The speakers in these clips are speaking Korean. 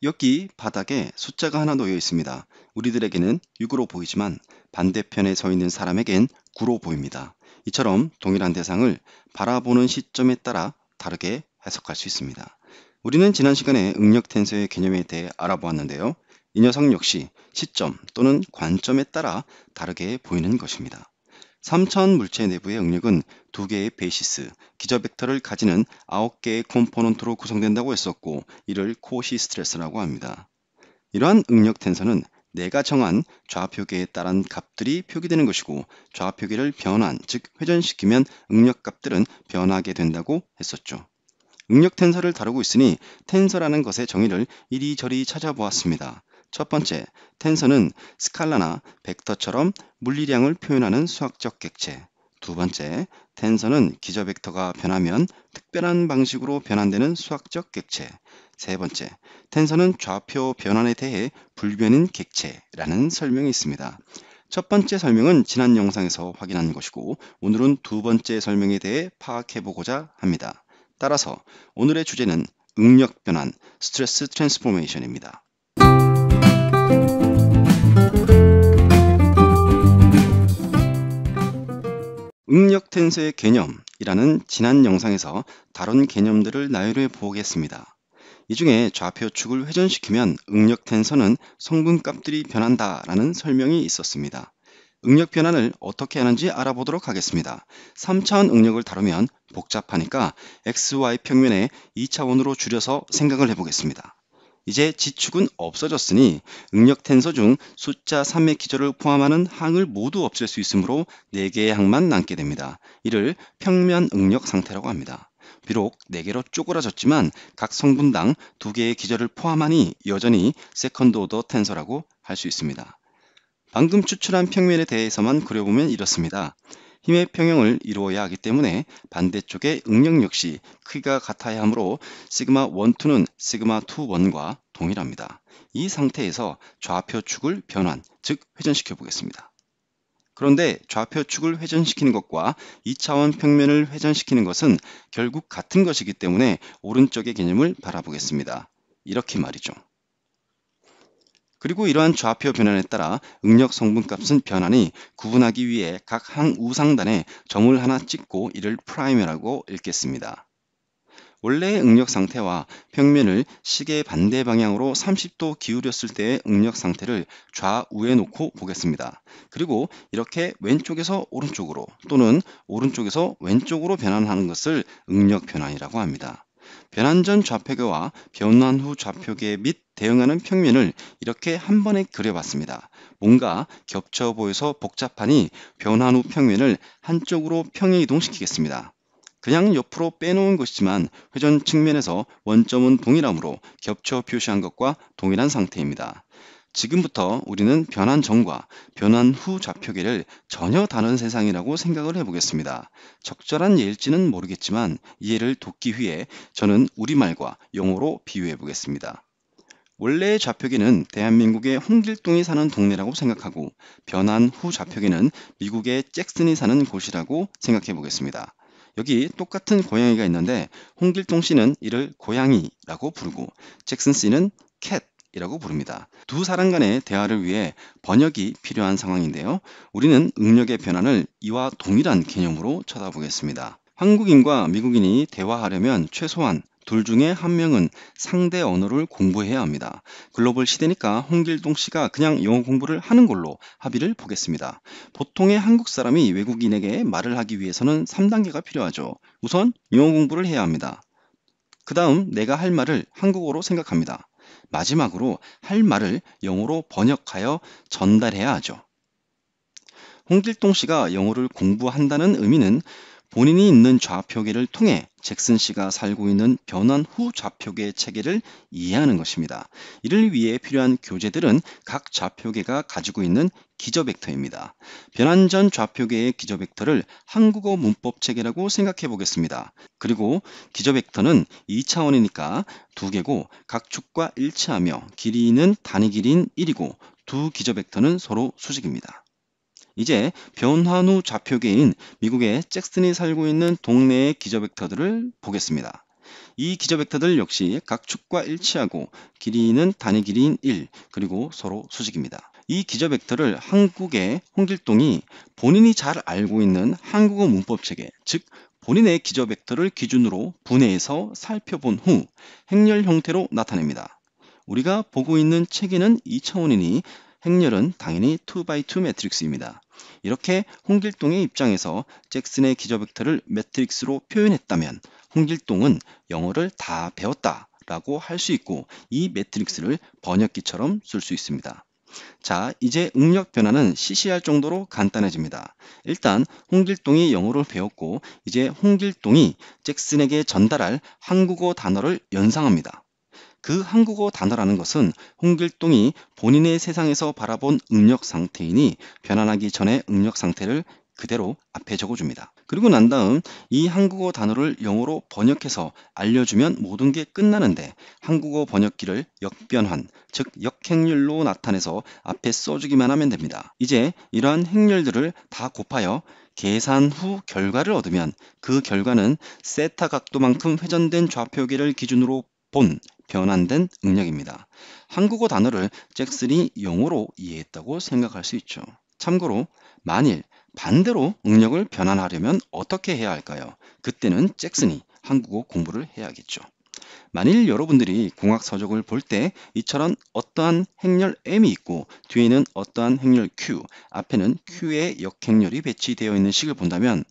여기 바닥에 숫자가 하나 놓여 있습니다. 우리들에게는 6으로 보이지만 반대편에 서 있는 사람에겐 9로 보입니다. 이처럼 동일한 대상을 바라보는 시점에 따라 다르게 해석할 수 있습니다. 우리는 지난 시간에 응력 텐서의 개념에 대해 알아보았는데요. 이 녀석 역시 시점 또는 관점에 따라 다르게 보이는 것입니다. 3차원 물체 내부의 응력은 두 개의 베이시스, 기저 벡터를 가지는 9개의 컴포넌트로 구성된다고 했었고, 이를 코시 스트레스라고 합니다. 이러한 응력 텐서는 내가 정한 좌표계에 따른 값들이 표기되는 것이고, 좌표계를 변환, 즉 회전시키면 응력 값들은 변하게 된다고 했었죠. 응력 텐서를 다루고 있으니 텐서라는 것의 정의를 이리저리 찾아보았습니다. 첫 번째, 텐서는 스칼라나 벡터처럼 물리량을 표현하는 수학적 객체. 두 번째, 텐서는 기저 벡터가 변하면 특별한 방식으로 변환되는 수학적 객체. 세 번째, 텐서는 좌표 변환에 대해 불변인 객체라는 설명이 있습니다. 첫 번째 설명은 지난 영상에서 확인한 것이고, 오늘은 두 번째 설명에 대해 파악해 보고자 합니다. 따라서 오늘의 주제는 응력 변환, 스트레스 트랜스포메이션입니다. 응력 텐서의 개념이라는 지난 영상에서 다룬 개념들을 나열해 보겠습니다. 이 중에 좌표 축을 회전시키면 응력 텐서는 성분값들이 변한다라는 설명이 있었습니다. 응력 변환을 어떻게 하는지 알아보도록 하겠습니다. 3차원 응력을 다루면 복잡하니까 XY 평면에 2차원으로 줄여서 생각을 해보겠습니다. 이제 지축은 없어졌으니 응력 텐서 중 숫자 3의 기저를 포함하는 항을 모두 없앨 수 있으므로 4개의 항만 남게 됩니다. 이를 평면 응력 상태라고 합니다. 비록 4개로 쪼그라졌지만 각 성분당 2개의 기저를 포함하니 여전히 세컨드 오더 텐서라고 할 수 있습니다. 방금 추출한 평면에 대해서만 그려보면 이렇습니다. 힘의 평형을 이루어야 하기 때문에 반대쪽의 응력 역시 크기가 같아야 하므로 시그마 1,2는 시그마 2, 1과 동일합니다. 이 상태에서 좌표 축을 변환, 즉 회전시켜 보겠습니다. 그런데 좌표 축을 회전시키는 것과 2차원 평면을 회전시키는 것은 결국 같은 것이기 때문에 오른쪽의 개념을 바라보겠습니다. 이렇게 말이죠. 그리고 이러한 좌표 변환에 따라 응력 성분값은 변하니 구분하기 위해 각 항 우상단에 점을 하나 찍고 이를 프라임이라고 읽겠습니다. 원래의 응력 상태와 평면을 시계 반대 방향으로 30도 기울였을 때의 응력 상태를 좌우에 놓고 보겠습니다. 그리고 이렇게 왼쪽에서 오른쪽으로 또는 오른쪽에서 왼쪽으로 변환하는 것을 응력 변환이라고 합니다. 변환 전 좌표계와 변환 후 좌표계 및 대응하는 평면을 이렇게 한 번에 그려봤습니다. 뭔가 겹쳐 보여서 복잡하니 변환 후 평면을 한쪽으로 평행 이동시키겠습니다. 그냥 옆으로 빼놓은 것이지만 회전 측면에서 원점은 동일하므로 겹쳐 표시한 것과 동일한 상태입니다. 지금부터 우리는 변환 전과 변환 후 좌표계를 전혀 다른 세상이라고 생각을 해보겠습니다. 적절한 예일지는 모르겠지만 이해를 돕기 위해 저는 우리말과 영어로 비유해 보겠습니다. 원래의 좌표계는 대한민국의 홍길동이 사는 동네라고 생각하고 변환 후 좌표계는 미국의 잭슨이 사는 곳이라고 생각해 보겠습니다. 여기 똑같은 고양이가 있는데 홍길동 씨는 이를 고양이라고 부르고 잭슨 씨는 캣이라고 부릅니다. 두 사람 간의 대화를 위해 번역이 필요한 상황인데요. 우리는 응력의 변환을 이와 동일한 개념으로 쳐다보겠습니다. 한국인과 미국인이 대화하려면 최소한 둘 중에 한 명은 상대 언어를 공부해야 합니다. 글로벌 시대니까 홍길동 씨가 그냥 영어 공부를 하는 걸로 합의를 보겠습니다. 보통의 한국 사람이 외국인에게 말을 하기 위해서는 3단계가 필요하죠. 우선 영어 공부를 해야 합니다. 그 다음 내가 할 말을 한국어로 생각합니다. 마지막으로 할 말을 영어로 번역하여 전달해야 하죠. 홍길동 씨가 영어를 공부한다는 의미는 본인이 있는 좌표계를 통해 잭슨 씨가 살고 있는 변환 후 좌표계 체계를 이해하는 것입니다. 이를 위해 필요한 교재들은 각 좌표계가 가지고 있는 기저 벡터입니다. 변환 전 좌표계의 기저 벡터를 한국어 문법 체계라고 생각해 보겠습니다. 그리고 기저 벡터는 2차원이니까 두 개고 각 축과 일치하며 길이는 단위 길이인 1이고 두 기저 벡터는 서로 수직입니다. 이제 변환 후 좌표계인 미국의 잭슨이 살고 있는 동네의 기저 벡터들을 보겠습니다. 이 기저 벡터들 역시 각 축과 일치하고 길이는 단위 길이인 1, 그리고 서로 수직입니다. 이 기저 벡터를 한국의 홍길동이 본인이 잘 알고 있는 한국어 문법 체계, 즉 본인의 기저 벡터를 기준으로 분해해서 살펴본 후 행렬 형태로 나타냅니다. 우리가 보고 있는 체계는 2차원이니 행렬은 당연히 2x2 매트릭스입니다. 이렇게 홍길동의 입장에서 잭슨의 기저 벡터를 매트릭스로 표현했다면 홍길동은 영어를 다 배웠다 라고 할 수 있고 이 매트릭스를 번역기처럼 쓸 수 있습니다. 자, 이제 응력 변화는 시시할 정도로 간단해집니다. 일단 홍길동이 영어를 배웠고 이제 홍길동이 잭슨에게 전달할 한국어 단어를 연상합니다. 그 한국어 단어라는 것은 홍길동이 본인의 세상에서 바라본 응력 상태이니 변환하기 전에 응력 상태를 그대로 앞에 적어줍니다. 그리고 난 다음 이 한국어 단어를 영어로 번역해서 알려주면 모든 게 끝나는데 한국어 번역기를 역변환, 즉 역행렬로 나타내서 앞에 써주기만 하면 됩니다. 이제 이러한 행렬들을 다 곱하여 계산 후 결과를 얻으면 그 결과는 세타 각도만큼 회전된 좌표계를 기준으로 본 변환된 응력입니다. 한국어 단어를 잭슨이 영어로 이해했다고 생각할 수 있죠. 참고로 만일 반대로 응력을 변환하려면 어떻게 해야 할까요? 그때는 잭슨이 한국어 공부를 해야겠죠. 만일 여러분들이 공학 서적을 볼 때 이처럼 어떠한 행렬 M이 있고 뒤에는 어떠한 행렬 Q, 앞에는 Q의 역행렬이 배치되어 있는 식을 본다면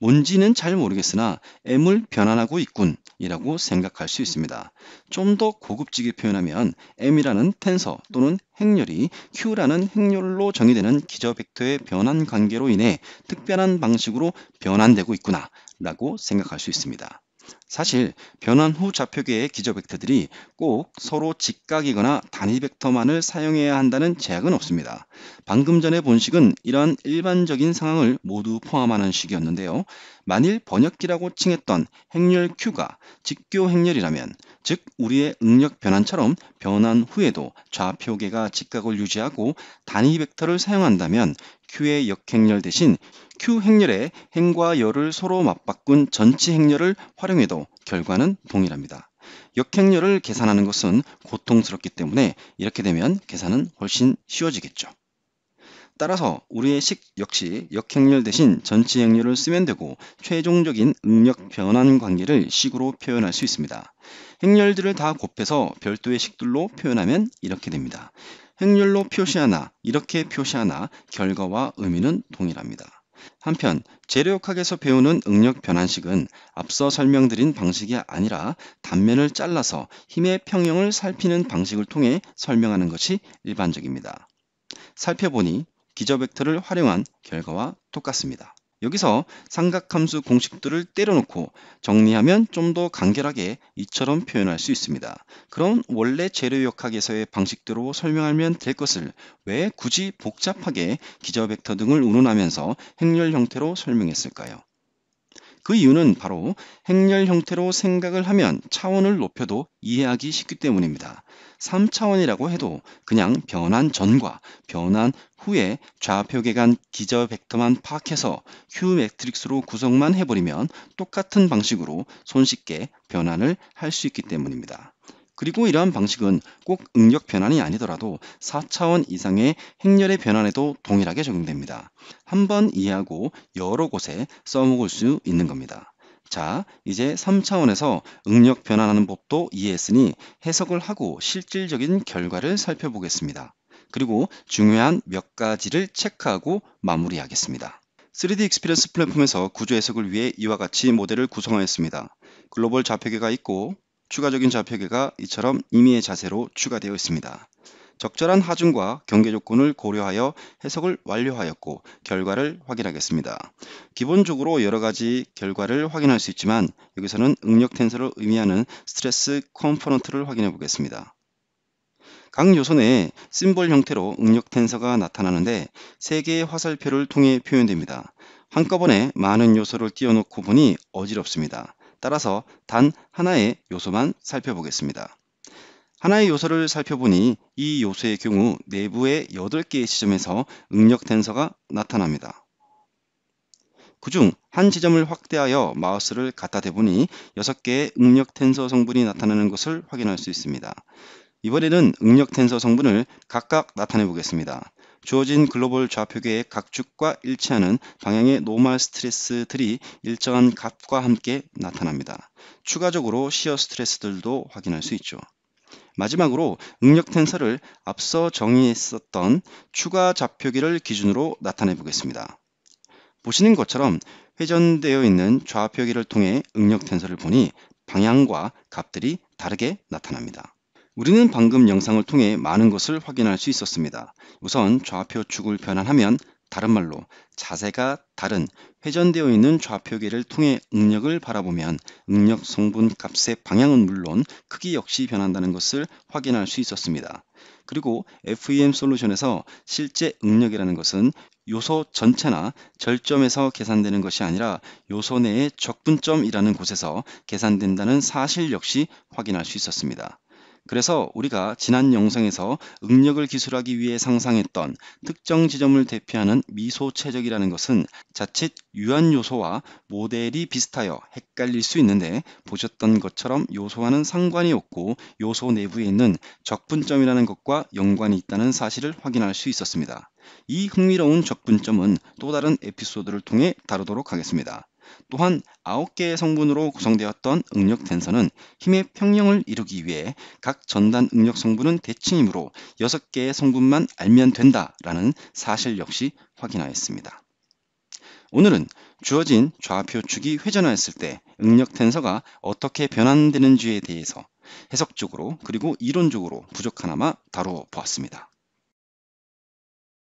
뭔지는 잘 모르겠으나 M을 변환하고 있군 이라고 생각할 수 있습니다. 좀 더 고급지게 표현하면 M이라는 텐서 또는 행렬이 Q라는 행렬로 정의되는 기저 벡터의 변환 관계로 인해 특별한 방식으로 변환되고 있구나 라고 생각할 수 있습니다. 사실 변환 후 좌표계의 기저 벡터들이 꼭 서로 직각이거나 단위 벡터만을 사용해야 한다는 제약은 없습니다. 방금 전에 본 식은 이러한 일반적인 상황을 모두 포함하는 식이었는데요. 만일 번역기라고 칭했던 행렬 Q가 직교 행렬이라면, 즉 우리의 응력 변환처럼 변환 후에도 좌표계가 직각을 유지하고 단위 벡터를 사용한다면 Q의 역행렬 대신 Q 행렬의 행과 열을 서로 맞바꾼 전치 행렬을 활용해도 결과는 동일합니다. 역행렬을 계산하는 것은 고통스럽기 때문에 이렇게 되면 계산은 훨씬 쉬워지겠죠. 따라서 우리의 식 역시 역행렬 대신 전치 행렬을 쓰면 되고 최종적인 응력 변환 관계를 식으로 표현할 수 있습니다. 행렬들을 다 곱해서 별도의 식들로 표현하면 이렇게 됩니다. 행렬로 표시하나 이렇게 표시하나 결과와 의미는 동일합니다. 한편 재료역학에서 배우는 응력 변환식은 앞서 설명드린 방식이 아니라 단면을 잘라서 힘의 평형을 살피는 방식을 통해 설명하는 것이 일반적입니다. 살펴보니 기저 벡터를 활용한 결과와 똑같습니다. 여기서 삼각함수 공식들을 때려놓고 정리하면 좀 더 간결하게 이처럼 표현할 수 있습니다. 그럼 원래 재료역학에서의 방식대로 설명하면 될 것을 왜 굳이 복잡하게 기저 벡터 등을 운운하면서 행렬 형태로 설명했을까요? 그 이유는 바로 행렬 형태로 생각을 하면 차원을 높여도 이해하기 쉽기 때문입니다. 3차원이라고 해도 그냥 변환 전과 변환 후에 좌표계 간 기저 벡터만 파악해서 Q 매트릭스로 구성만 해버리면 똑같은 방식으로 손쉽게 변환을 할 수 있기 때문입니다. 그리고 이러한 방식은 꼭 응력 변환이 아니더라도 4차원 이상의 행렬의 변환에도 동일하게 적용됩니다. 한번 이해하고 여러 곳에 써먹을 수 있는 겁니다. 자, 이제 3차원에서 응력 변환하는 법도 이해했으니 해석을 하고 실질적인 결과를 살펴보겠습니다. 그리고 중요한 몇 가지를 체크하고 마무리하겠습니다. 3D 익스피리언스 플랫폼에서 구조 해석을 위해 이와 같이 모델을 구성하였습니다. 글로벌 좌표계가 있고 추가적인 좌표계가 이처럼 임의의 자세로 추가되어 있습니다. 적절한 하중과 경계 조건을 고려하여 해석을 완료하였고 결과를 확인하겠습니다. 기본적으로 여러 가지 결과를 확인할 수 있지만 여기서는 응력 텐서를 의미하는 스트레스 컴포넌트를 확인해 보겠습니다. 각 요소 내에 심볼 형태로 응력 텐서가 나타나는데 3개의 화살표를 통해 표현됩니다. 한꺼번에 많은 요소를 띄워놓고 보니 어지럽습니다. 따라서 단 하나의 요소만 살펴보겠습니다. 하나의 요소를 살펴보니 이 요소의 경우 내부의 8개의 지점에서 응력 텐서가 나타납니다. 그중 한 지점을 확대하여 마우스를 갖다 대보니 6개의 응력 텐서 성분이 나타나는 것을 확인할 수 있습니다. 이번에는 응력 텐서 성분을 각각 나타내 보겠습니다. 주어진 글로벌 좌표계의 각 축과 일치하는 방향의 노멀 스트레스들이 일정한 값과 함께 나타납니다. 추가적으로 시어 스트레스들도 확인할 수 있죠. 마지막으로 응력 텐서를 앞서 정의했었던 추가 좌표계를 기준으로 나타내 보겠습니다. 보시는 것처럼 회전되어 있는 좌표계를 통해 응력 텐서를 보니 방향과 값들이 다르게 나타납니다. 우리는 방금 영상을 통해 많은 것을 확인할 수 있었습니다. 우선 좌표축을 변환하면 다른 말로 자세가 다른 회전되어 있는 좌표계를 통해 응력을 바라보면 응력 성분 값의 방향은 물론 크기 역시 변한다는 것을 확인할 수 있었습니다. 그리고 FEM 솔루션에서 실제 응력이라는 것은 요소 전체나 절점에서 계산되는 것이 아니라 요소 내의 적분점이라는 곳에서 계산된다는 사실 역시 확인할 수 있었습니다. 그래서 우리가 지난 영상에서 응력을 기술하기 위해 상상했던 특정 지점을 대표하는 미소 최적이라는 것은 자칫 유한 요소와 모델이 비슷하여 헷갈릴 수 있는데 보셨던 것처럼 요소와는 상관이 없고 요소 내부에 있는 적분점이라는 것과 연관이 있다는 사실을 확인할 수 있었습니다. 이 흥미로운 적분점은 또 다른 에피소드를 통해 다루도록 하겠습니다. 또한 9개의 성분으로 구성되었던 응력 텐서는 힘의 평형을 이루기 위해 각 전단 응력 성분은 대칭이므로 6개의 성분만 알면 된다라는 사실 역시 확인하였습니다. 오늘은 주어진 좌표축이 회전하였을 때 응력 텐서가 어떻게 변환되는지에 대해서 해석적으로 그리고 이론적으로 부족하나마 다루어 보았습니다.